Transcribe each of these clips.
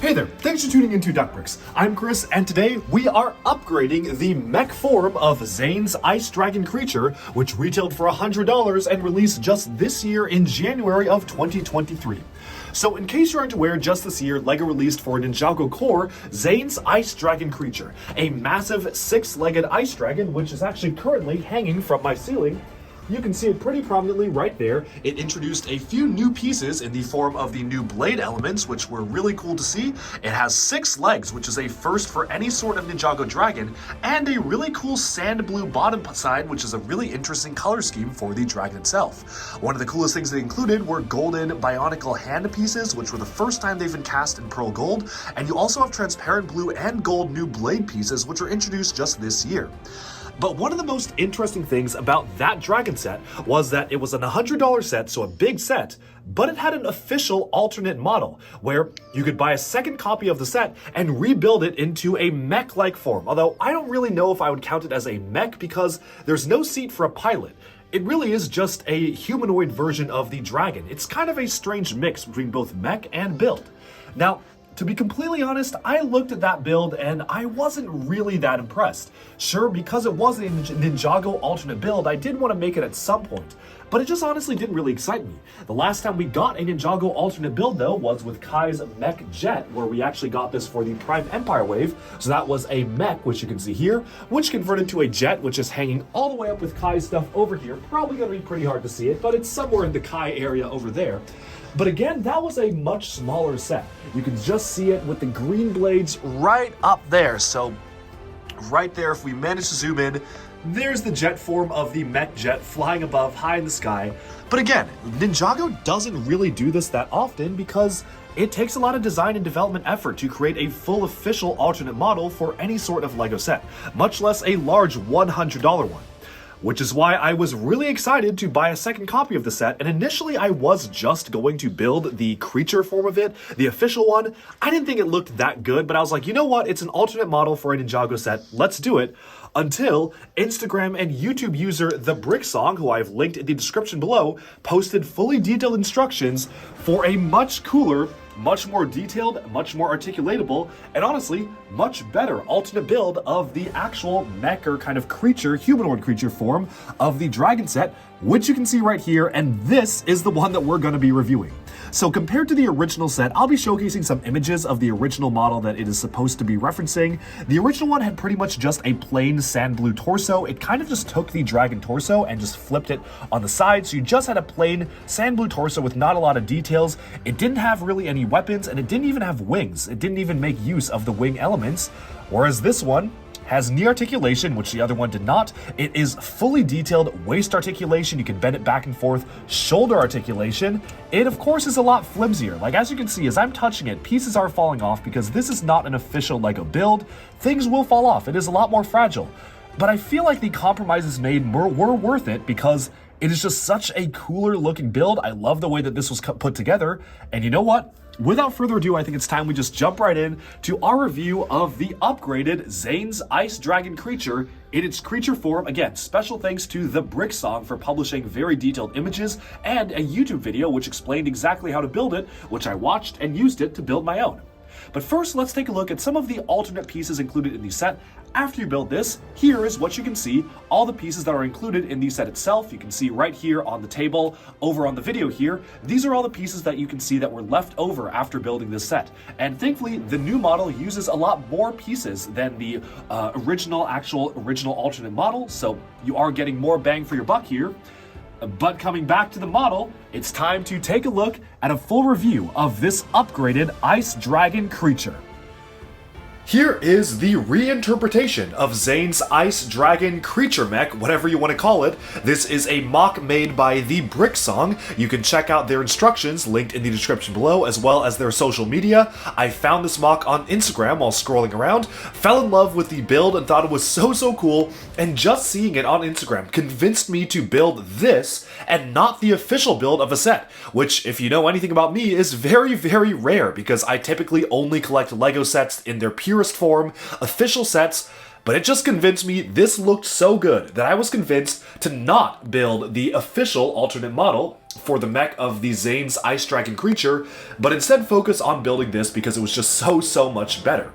Hey there, thanks for tuning into TheBrickSong. I'm Chris, and today we are upgrading the mech form of Zane's Ice Dragon creature, which retailed for $100 and released just this year in January of 2023. So in case you aren't aware, just this year, LEGO released for Ninjago Core, Zane's Ice Dragon creature, a massive six-legged ice dragon, which is actually currently hanging from my ceiling. You can see it pretty prominently right there. It introduced a few new pieces in the form of the new blade elements, which were really cool to see. It has 6 legs, which is a first for any sort of Ninjago dragon, and a really cool sand blue bottom side, which is a really interesting color scheme for the dragon itself. One of the coolest things they included were golden bionicle hand pieces, which were the first time they've been cast in pearl gold, and you also have transparent blue and gold new blade pieces, which were introduced just this year. But one of the most interesting things about that dragon set was that it was an $100 set, so a big set, but it had an official alternate model where you could buy a second copy of the set and rebuild it into a mech-like form. Although I don't really know if I would count it as a mech because there's no seat for a pilot. It really is just a humanoid version of the dragon. It's kind of a strange mix between both mech and build. Now, to be completely honest, I looked at that build and I wasn't really that impressed. Sure, because it was a Ninjago alternate build, I did want to make it at some point, but it just honestly didn't really excite me. The last time we got a Ninjago alternate build though was with Kai's Mech Jet, where we actually got this for the Prime Empire wave. So that was a mech, which you can see here, which converted to a jet, which is hanging all the way up with Kai's stuff over here. Probably gonna be pretty hard to see it, but it's somewhere in the Kai area over there. But again, that was a much smaller set. You can just see it with the green blades right up there. So right there, if we manage to zoom in, there's the jet form of the Mech Jet flying above high in the sky. But again, Ninjago doesn't really do this that often because it takes a lot of design and development effort to create a full official alternate model for any sort of LEGO set, much less a large $100 one. Which is why I was really excited to buy a second copy of the set, and initially I was just going to build the creature form of it, the official one. I didn't think it looked that good, but I was like, you know what, it's an alternate model for a Ninjago set, let's do it. Until Instagram and YouTube user TheBrickSong, who I've linked in the description below, posted fully detailed instructions for a much cooler, much more detailed, much more articulatable, and honestly, much better alternate build of the actual mech or kind of creature, humanoid creature form of the dragon set, which you can see right here, and this is the one that we're going to be reviewing. So compared to the original set, I'll be showcasing some images of the original model that it is supposed to be referencing. The original one had pretty much just a plain sand blue torso. It kind of just took the dragon torso and just flipped it on the side, so you just had a plain sand blue torso with not a lot of details. It didn't have really any weapons, and it didn't even have wings. It didn't even make use of the wing elements, whereas this one has knee articulation, which the other one did not. It is fully detailed waist articulation. You can bend it back and forth. Shoulder articulation. It, of course, is a lot flimsier. Like, as you can see, as I'm touching it, pieces are falling off because this is not an official LEGO build. Things will fall off. It is a lot more fragile. But I feel like the compromises made were worth it because it is just such a cooler looking build. I love the way that this was put together. And you know what? Without further ado, I think it's time we just jump right in to our review of the upgraded Zane's Ice Dragon creature in its creature form. Again, special thanks to TheBrickSong for publishing very detailed images and a YouTube video which explained exactly how to build it, which I watched and used it to build my own. But first, let's take a look at some of the alternate pieces included in the set. After you build this, here is what you can see, all the pieces that are included in the set itself. You can see right here on the table, over on the video here, these are all the pieces that you can see that were left over after building this set. And thankfully, the new model uses a lot more pieces than the original alternate model, so you are getting more bang for your buck here. But coming back to the model, it's time to take a look at a full review of this upgraded Ice Dragon creature. Here is the reinterpretation of Zane's Ice Dragon creature mech, whatever you want to call it. This is a mock made by TheBrickSong. You can check out their instructions linked in the description below, as well as their social media. I found this mock on Instagram while scrolling around, fell in love with the build and thought it was so cool, and just seeing it on Instagram convinced me to build this and not the official build of a set, which, if you know anything about me, is very rare because I typically only collect LEGO sets in their purest form, official sets, but it just convinced me this looked so good that I was convinced to not build the official alternate model for the mech of the Zane's Ice Dragon creature, but instead focus on building this because it was just so much better.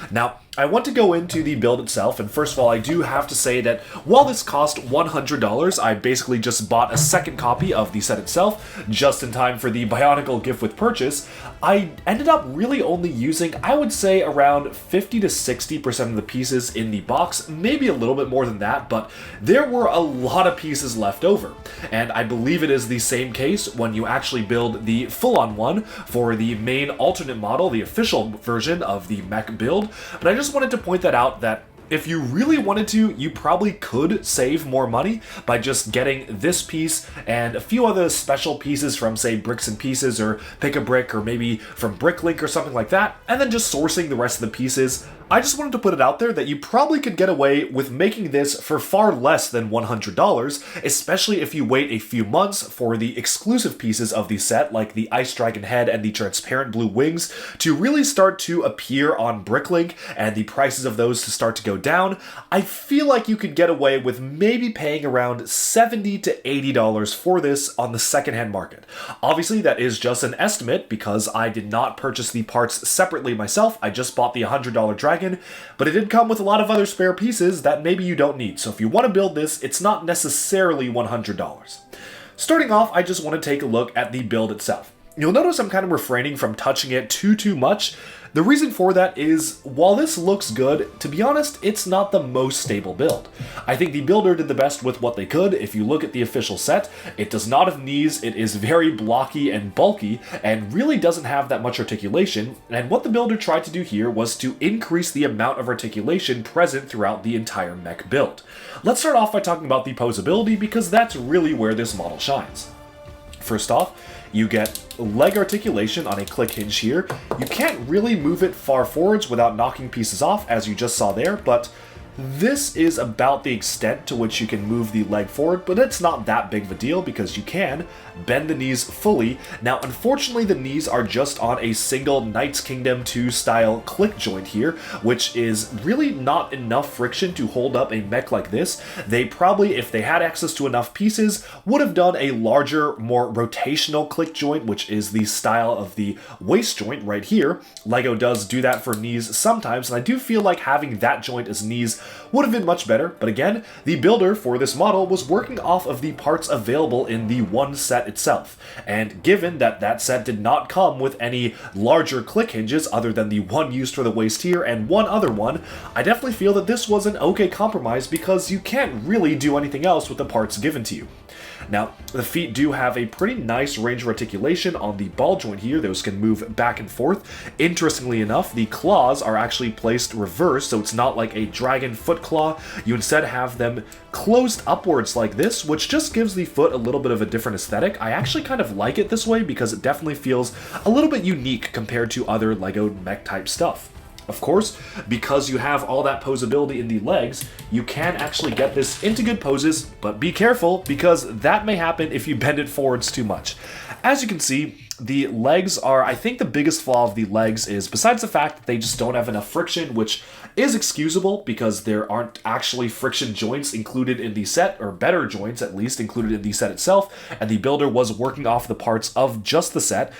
Now, I want to go into the build itself, and first of all, I do have to say that while this cost $100, I basically just bought a second copy of the set itself, just in time for the Bionicle gift with purchase. I ended up really only using, I would say, around 50 to 60% of the pieces in the box, maybe a little bit more than that, but there were a lot of pieces left over. And I believe it is the same case when you actually build the full-on one for the main alternate model, the official version of the mech build. But I just wanted to point that out, that if you really wanted to, you probably could save more money by just getting this piece and a few other special pieces from, say, Bricks and Pieces or Pick a Brick, or maybe from Bricklink or something like that, and then just sourcing the rest of the pieces. I just wanted to put it out there that you probably could get away with making this for far less than $100, especially if you wait a few months for the exclusive pieces of the set, like the Ice Dragon head and the transparent blue wings, to really start to appear on Bricklink and the prices of those to start to go down. I feel like you could get away with maybe paying around $70 to $80 for this on the secondhand market. Obviously, that is just an estimate because I did not purchase the parts separately myself. I just bought the $100 Dragon, but it did come with a lot of other spare pieces that maybe you don't need. So if you want to build this, it's not necessarily $100. Starting off, I just want to take a look at the build itself. You'll notice I'm kind of refraining from touching it too much. The reason for that is, while this looks good, to be honest, it's not the most stable build. I think the builder did the best with what they could. If you look at the official set, it does not have knees, it is very blocky and bulky, and really doesn't have that much articulation, and what the builder tried to do here was to increase the amount of articulation present throughout the entire mech build. Let's start off by talking about the posability, because that's really where this model shines. First off, you get leg articulation on a click hinge here. You can't really move it far forwards without knocking pieces off, as you just saw there, but this is about the extent to which you can move the leg forward, but it's not that big of a deal because you can bend the knees fully. Now, unfortunately, the knees are just on a single Knights Kingdom 2 style click joint here, which is really not enough friction to hold up a mech like this. They probably, if they had access to enough pieces, would have done a larger, more rotational click joint, which is the style of the waist joint right here. LEGO does do that for knees sometimes, and I do feel like having that joint as knees would have been much better, but again, the builder for this model was working off of the parts available in the one set itself, and given that that set did not come with any larger click hinges other than the one used for the waist here and one other one, I definitely feel that this was an okay compromise because you can't really do anything else with the parts given to you. Now, the feet do have a pretty nice range of articulation on the ball joint here. Those can move back and forth. Interestingly enough, the claws are actually placed reverse, so it's not like a dragon foot claw. You instead have them closed upwards like this, which just gives the foot a little bit of a different aesthetic. I actually kind of like it this way because it definitely feels a little bit unique compared to other LEGO mech type stuff. Of course, because you have all that posability in the legs, you can actually get this into good poses, but be careful because that may happen if you bend it forwards too much. As you can see, the legs are, I think the biggest flaw of the legs is, besides the fact that they just don't have enough friction, which is excusable because there aren't actually friction joints included in the set, or better joints at least included in the set itself, and the builder was working off the parts of just the set.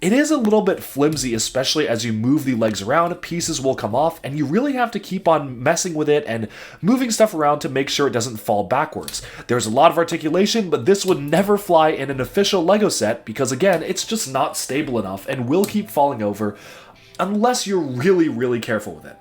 It is a little bit flimsy, especially as you move the legs around. Pieces will come off, and you really have to keep on messing with it and moving stuff around to make sure it doesn't fall backwards. There's a lot of articulation, but this would never fly in an official LEGO set because, again, it's just not stable enough and will keep falling over unless you're really careful with it.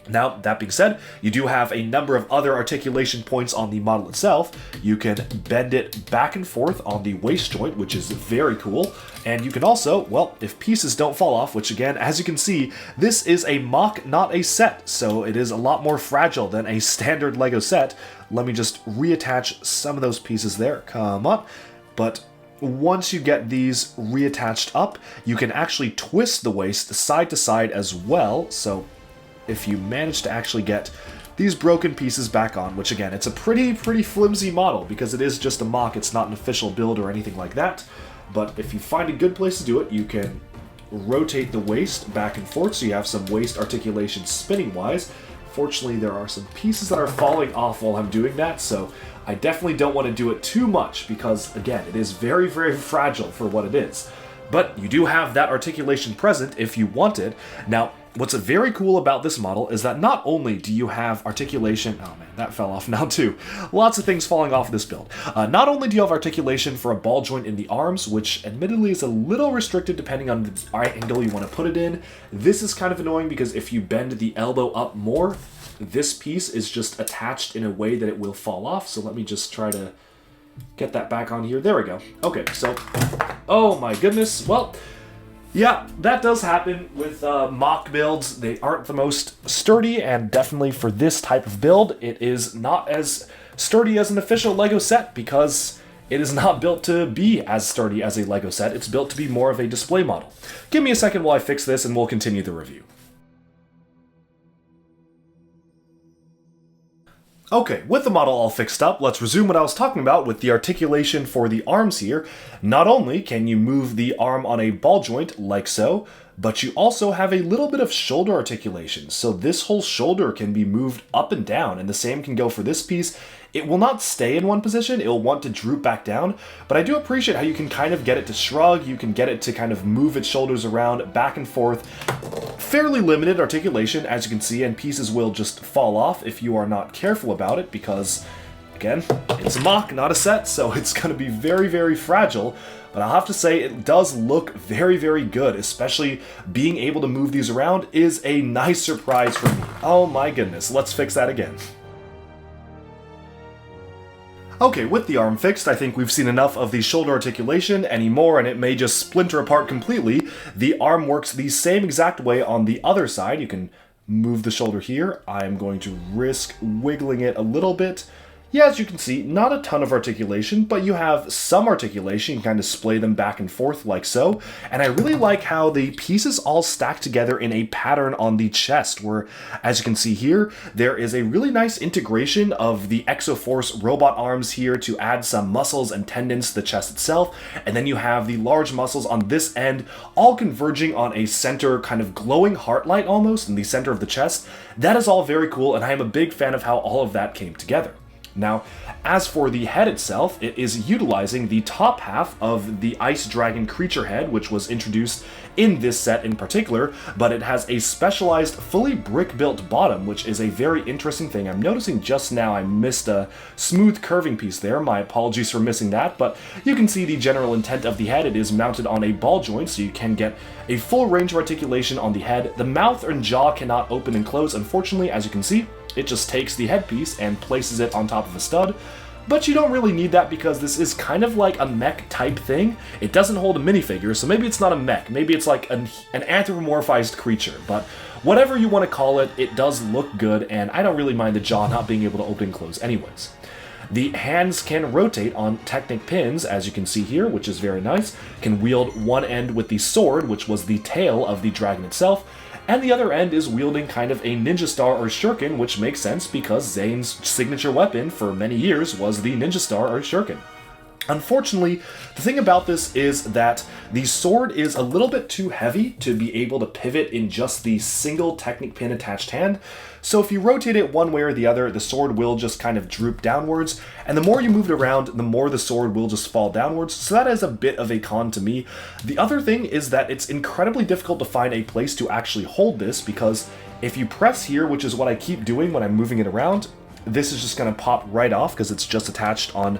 Now, that being said, you do have a number of other articulation points on the model itself. You can bend it back and forth on the waist joint, which is very cool. And you can also, well, if pieces don't fall off, which again, as you can see, this is a MOC, not a set, so it is a lot more fragile than a standard LEGO set. Let me just reattach some of those pieces there. Come on. But once you get these reattached up, you can actually twist the waist side to side as well. So if you manage to actually get these broken pieces back on, which again, it's a pretty flimsy model because it is just a MOC, it's not an official build or anything like that. But if you find a good place to do it, you can rotate the waist back and forth so you have some waist articulation spinning wise. unfortunately there are some pieces that are falling off while I'm doing that, so I definitely don't want to do it too much because, again, it is very, very fragile for what it is. But you do have that articulation present if you want it. Now, what's very cool about this model is that not only do you have articulation, oh man, that fell off now too. Lots of things falling off this build. Not only do you have articulation for a ball joint in the arms, which admittedly is a little restricted depending on the angle you want to put it in. This is kind of annoying because if you bend the elbow up more, this piece is just attached in a way that it will fall off. So let me just try to get that back on here. There we go. Okay, so, oh my goodness. Well, yeah, that does happen with MOC builds. They aren't the most sturdy, and definitely for this type of build, it is not as sturdy as an official LEGO set because it is not built to be as sturdy as a LEGO set. It's built to be more of a display model. Give me a second while I fix this and we'll continue the review. Okay, with the model all fixed up, let's resume what I was talking about with the articulation for the arms here. Not only can you move the arm on a ball joint like so, but you also have a little bit of shoulder articulation. So this whole shoulder can be moved up and down, and the same can go for this piece. It will not stay in one position, it will want to droop back down, but I do appreciate how you can kind of get it to shrug, you can get it to kind of move its shoulders around back and forth. Fairly limited articulation, as you can see, and pieces will just fall off if you are not careful about it because, again, it's a MOC, not a set, so it's going to be very, very fragile. But I'll have to say it does look very, very good, especially being able to move these around is a nice surprise for me. Oh my goodness, let's fix that again. Okay, with the arm fixed, I think we've seen enough of the shoulder articulation anymore, and it may just splinter apart completely. The arm works the same exact way on the other side. You can move the shoulder here. I'm going to risk wiggling it a little bit. Yeah, as you can see, not a ton of articulation, but you have some articulation. You can kind of splay them back and forth like so. And I really like how the pieces all stack together in a pattern on the chest, where, as you can see here, there is a really nice integration of the Exoforce robot arms here to add some muscles and tendons to the chest itself. And then you have the large muscles on this end, all converging on a center kind of glowing heart light almost in the center of the chest. That is all very cool, and I am a big fan of how all of that came together. Now, as for the head itself, it is utilizing the top half of the Ice Dragon creature head, which was introduced in this set in particular, but it has a specialized, fully brick-built bottom, which is a very interesting thing. I'm noticing just now I missed a smooth curving piece there. My apologies for missing that, but you can see the general intent of the head. It is mounted on a ball joint, so you can get a full range of articulation on the head. The mouth and jaw cannot open and close, unfortunately, as you can see. It just takes the headpiece and places it on top of a stud, but you don't really need that because this is kind of like a mech type thing. It doesn't hold a minifigure, so maybe it's not a mech, maybe it's like an anthropomorphized creature, but whatever you want to call it, it does look good, and I don't really mind the jaw not being able to open and close anyways. The hands can rotate on Technic pins, as you can see here, which is very nice. Can wield one end with the sword, which was the tail of the dragon itself, and the other end is wielding kind of a ninja star or shuriken, which makes sense because Zane's signature weapon for many years was the ninja star or shuriken. Unfortunately, the thing about this is that the sword is a little bit too heavy to be able to pivot in just the single Technic pin attached hand, so if you rotate it one way or the other, the sword will just kind of droop downwards, and the more you move it around, the more the sword will just fall downwards, so that is a bit of a con to me. The other thing is that it's incredibly difficult to find a place to actually hold this, because if you press here, which is what I keep doing when I'm moving it around, this is just going to pop right off because it's just attached on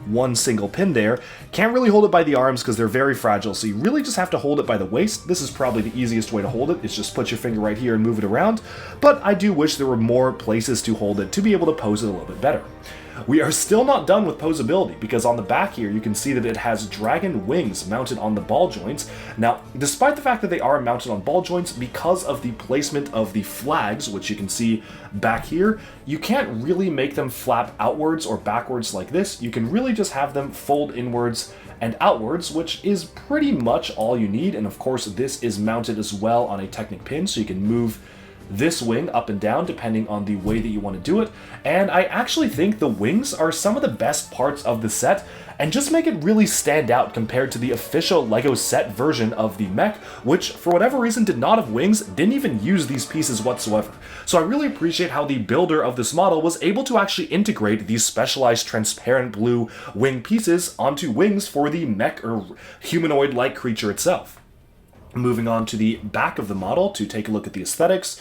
one single pin there. Can't really hold it by the arms because they're very fragile, so you really just have to hold it by the waist. This is probably the easiest way to hold it, is just put your finger right here and move it around, but I do wish there were more places to hold it to be able to pose it a little bit better. We are still not done with posability, because on the back here you can see that it has dragon wings mounted on the ball joints. Now, despite the fact that they are mounted on ball joints, because of the placement of the flags, which you can see back here, you can't really make them flap outwards or backwards like this. You can really just have them fold inwards and outwards, which is pretty much all you need. And of course, this is mounted as well on a Technic pin, so you can move this wing up and down depending on the way that you want to do it, and I actually think the wings are some of the best parts of the set and just make it really stand out compared to the official LEGO set version of the Mech, which for whatever reason did not have wings, didn't even use these pieces whatsoever. So I really appreciate how the builder of this model was able to actually integrate these specialized transparent blue wing pieces onto wings for the Mech or humanoid-like creature itself. Moving on to the back of the model to take a look at the aesthetics.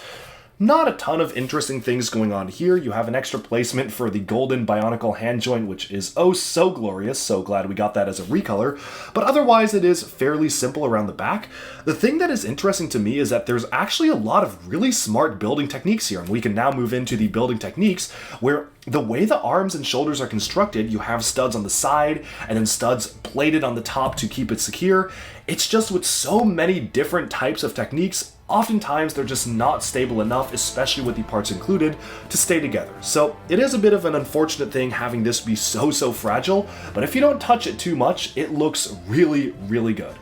Not a ton of interesting things going on here. You have an extra placement for the golden bionicle hand joint, which is oh so glorious, so glad we got that as a recolor, but otherwise it is fairly simple around the back. The thing that is interesting to me is that there's actually a lot of really smart building techniques here, and we can now move into the building techniques where the way the arms and shoulders are constructed, you have studs on the side and then studs plated on the top to keep it secure. It's just with so many different types of techniques, oftentimes they're just not stable enough, especially with the parts included, to stay together. So it is a bit of an unfortunate thing having this be so fragile, but if you don't touch it too much, it looks really good.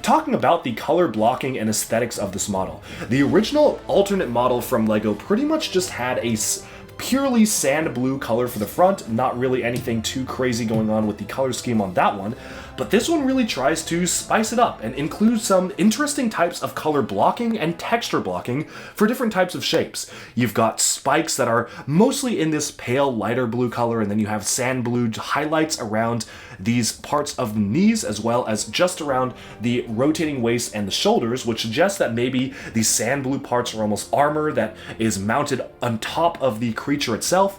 Talking about the color blocking and aesthetics of this model, the original alternate model from LEGO pretty much just had a purely sand blue color for the front, not really anything too crazy going on with the color scheme on that one, but this one really tries to spice it up and include some interesting types of color blocking and texture blocking for different types of shapes. You've got spikes that are mostly in this pale lighter blue color, and then you have sand blue highlights around these parts of the knees as well as just around the rotating waist and the shoulders, which suggests that maybe these sand blue parts are almost armor that is mounted on top of the creature itself.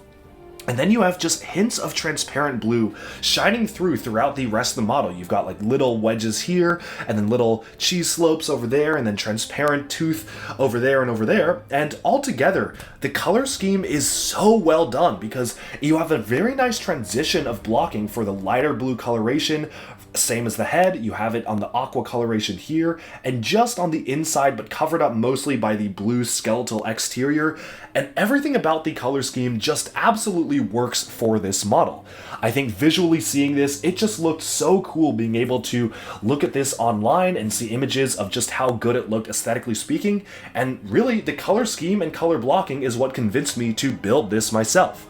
And then you have just hints of transparent blue shining throughout the rest of the model. You've got like little wedges here, and then little cheese slopes over there, and then transparent tooth over there and over there. And altogether, the color scheme is so well done because you have a very nice transition of blocking for the lighter blue coloration, same as the head. You have it on the aqua coloration here, and just on the inside, but covered up mostly by the blue skeletal exterior. And everything about the color scheme just absolutely works for this model. I think visually seeing this, it just looked so cool being able to look at this online and see images of just how good it looked aesthetically speaking. And really, the color scheme and color blocking is what convinced me to build this myself.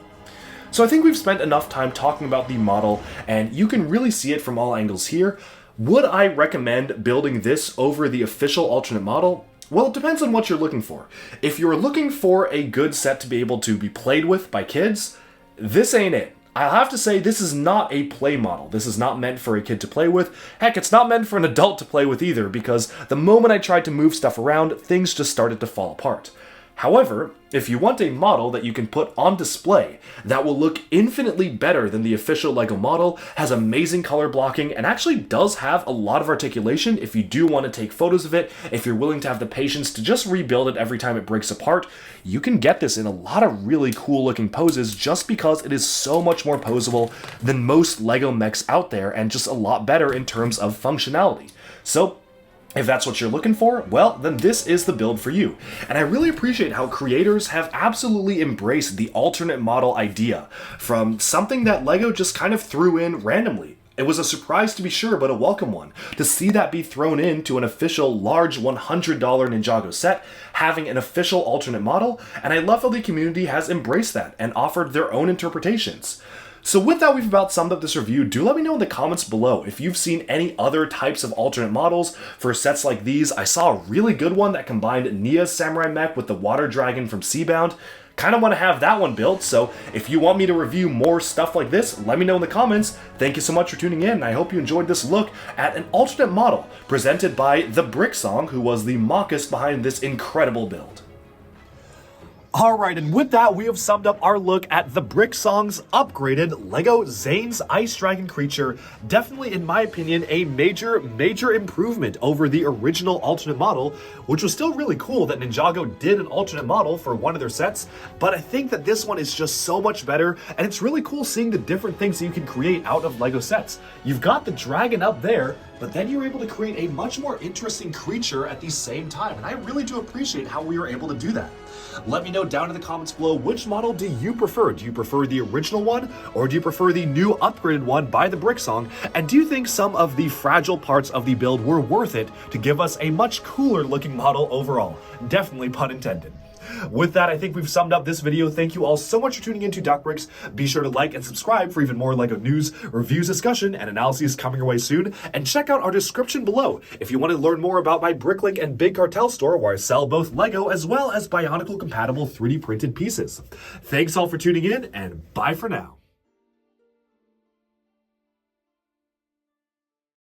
So I think we've spent enough time talking about the model, and you can really see it from all angles here. Would I recommend building this over the official alternate model? Well, it depends on what you're looking for. If you're looking for a good set to be able to be played with by kids, this ain't it. I'll have to say this is not a play model. This is not meant for a kid to play with. Heck, it's not meant for an adult to play with either, because the moment I tried to move stuff around, things just started to fall apart. However, if you want a model that you can put on display that will look infinitely better than the official LEGO model, has amazing color blocking, and actually does have a lot of articulation if you do want to take photos of it, if you're willing to have the patience to just rebuild it every time it breaks apart, you can get this in a lot of really cool looking poses just because it is so much more posable than most LEGO mechs out there and just a lot better in terms of functionality. So, if that's what you're looking for, well, then this is the build for you. And I really appreciate how creators have absolutely embraced the alternate model idea from something that LEGO just kind of threw in randomly. It was a surprise to be sure, but a welcome one. To see that be thrown into an official large $100 Ninjago set, having an official alternate model, and I love how the community has embraced that and offered their own interpretations. So with that, we've about summed up this review. Do let me know in the comments below if you've seen any other types of alternate models for sets like these. I saw a really good one that combined Nia's samurai mech with the water dragon from Seabound. Kind of want to have that one built, so if you want me to review more stuff like this, let me know in the comments. Thank you so much for tuning in, and I hope you enjoyed this look at an alternate model presented by TheBrickSong, who was the mockist behind this incredible build. Alright, and with that, we have summed up our look at TheBrickSong's upgraded LEGO Zane's Ice Dragon creature. Definitely, in my opinion, a major improvement over the original alternate model, which was still really cool that Ninjago did an alternate model for one of their sets, but I think that this one is just so much better, and it's really cool seeing the different things that you can create out of LEGO sets. You've got the dragon up there, but then you're able to create a much more interesting creature at the same time, and I really do appreciate how we were able to do that. Let me know down in the comments below, which model do you prefer? Do you prefer the original one, or do you prefer the new upgraded one by TheBrickSong? And do you think some of the fragile parts of the build were worth it to give us a much cooler looking model overall? Definitely pun intended. With that, I think we've summed up this video. Thank you all so much for tuning in to TheBrickSong. Be sure to like and subscribe for even more LEGO news, reviews, discussion, and analyses coming your way soon. And check out our description below if you want to learn more about my Bricklink and Big Cartel store, where I sell both LEGO as well as Bionicle compatible 3D printed pieces. Thanks all for tuning in, and bye for now.